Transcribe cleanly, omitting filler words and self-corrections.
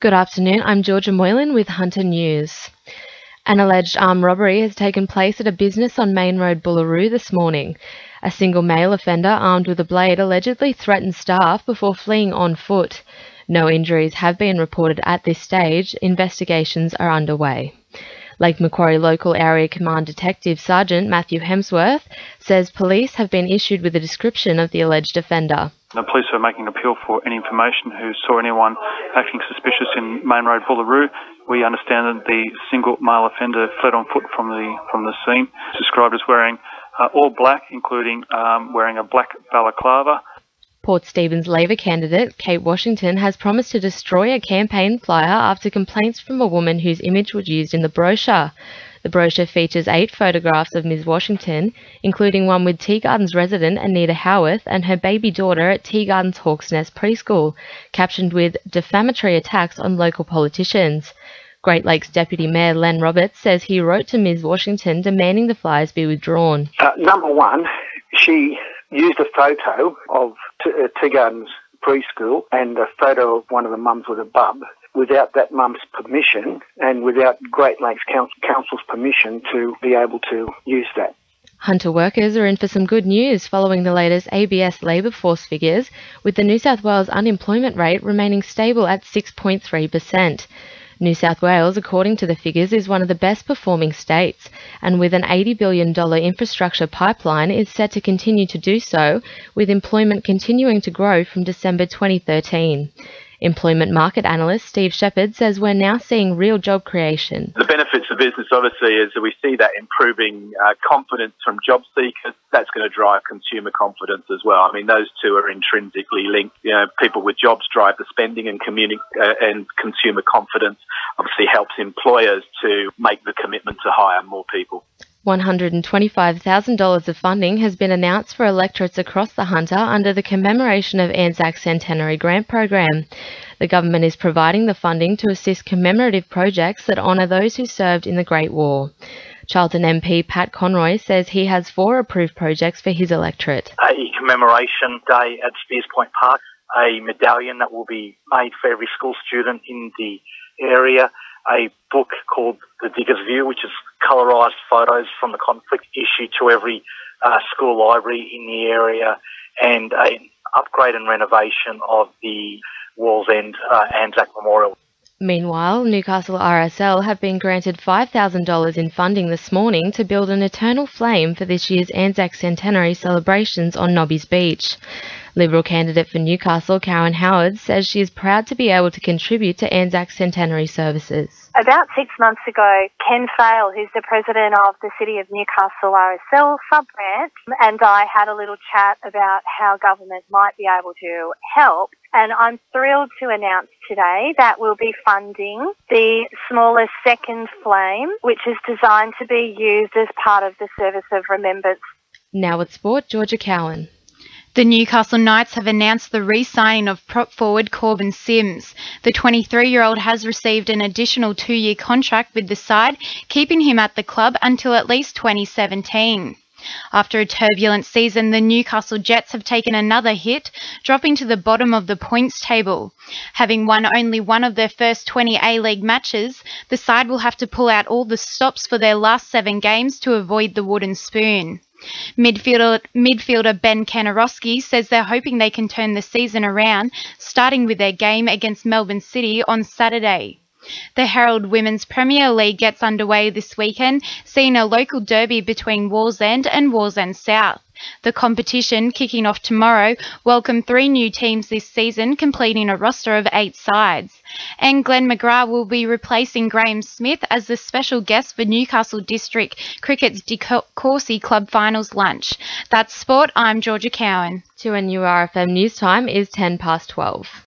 Good afternoon, I'm Georgia Moylan with Hunter News. An alleged armed robbery has taken place at a business on Main Road, Bullaroo this morning. A single male offender armed with a blade allegedly threatened staff before fleeing on foot. No injuries have been reported at this stage. Investigations are underway. Lake Macquarie Local Area Command Detective Sergeant Matthew Hemsworth says police have been issued with a description of the alleged offender. The police are making appeal for any information who saw anyone acting suspicious in Main Road, Bullaroo. We understand that the single male offender fled on foot from the scene. He's described as wearing all black, including wearing a black balaclava. Port Stephens Labor candidate Kate Washington has promised to destroy a campaign flyer after complaints from a woman whose image was used in the brochure. The brochure features 8 photographs of Ms Washington, including one with Tea Gardens resident Anita Howarth and her baby daughter at Tea Gardens Hawks Nest Preschool, captioned with defamatory attacks on local politicians. Great Lakes Deputy Mayor Len Roberts says he wrote to Ms Washington demanding the flyers be withdrawn. Number one, she used a photo of Tea Gardens Preschool and a photo of one of the mums with a bub without that mum's permission and without Great Lakes Council's permission to be able to use that. Hunter workers are in for some good news following the latest ABS labour force figures, with the New South Wales unemployment rate remaining stable at 6.3%. New South Wales, according to the figures, is one of the best performing states, and with an $80 billion infrastructure pipeline is set to continue to do so, with employment continuing to grow from December 2013. Employment market analyst Steve Shepherd says we're now seeing real job creation. The benefits of business obviously is that we see that improving confidence from job seekers. That's going to drive consumer confidence as well. I mean, those two are intrinsically linked. You know, people with jobs drive the spending, and consumer confidence obviously helps employers to make the commitment to hire more people. $125,000 of funding has been announced for electorates across the Hunter under the Commemoration of Anzac Centenary Grant Program. The government is providing the funding to assist commemorative projects that honour those who served in the Great War. Charlton MP Pat Conroy says he has 4 approved projects for his electorate. A commemoration day at Spears Point Park, a medallion that will be made for every school student in the area, a book called The Digger's View, which is colorised photos from the conflict, issued to every school library in the area, and an upgrade and renovation of the Walls End Anzac Memorial. Meanwhile, Newcastle RSL have been granted $5,000 in funding this morning to build an eternal flame for this year's Anzac Centenary celebrations on Nobby's Beach. Liberal candidate for Newcastle, Karen Howard, says she is proud to be able to contribute to Anzac Centenary services. About 6 months ago, Ken Fale, who's the president of the City of Newcastle RSL sub-branch, and I had a little chat about how government might be able to help. And I'm thrilled to announce today that we'll be funding the smallest second flame, which is designed to be used as part of the service of remembrance. Now with sport, Georgia Cowan. The Newcastle Knights have announced the re-signing of prop forward Corbin Sims. The 23-year-old has received an additional 2-year contract with the side, keeping him at the club until at least 2017. After a turbulent season, the Newcastle Jets have taken another hit, dropping to the bottom of the points table. Having won only one of their first 20 A-League matches, the side will have to pull out all the stops for their last 7 games to avoid the wooden spoon. Midfielder Ben Kanarowski says they're hoping they can turn the season around, starting with their game against Melbourne City on Saturday. The Herald Women's Premier League gets underway this weekend, seeing a local derby between Wallsend and Wallsend South. The competition, kicking off tomorrow, welcomed 3 new teams this season, completing a roster of 8 sides. And Glenn McGrath will be replacing Graham Smith as the special guest for Newcastle District Cricket's De Courcy Club Finals lunch. That's sport. I'm Georgia Cowan. 2NURFM News Time is 12:10.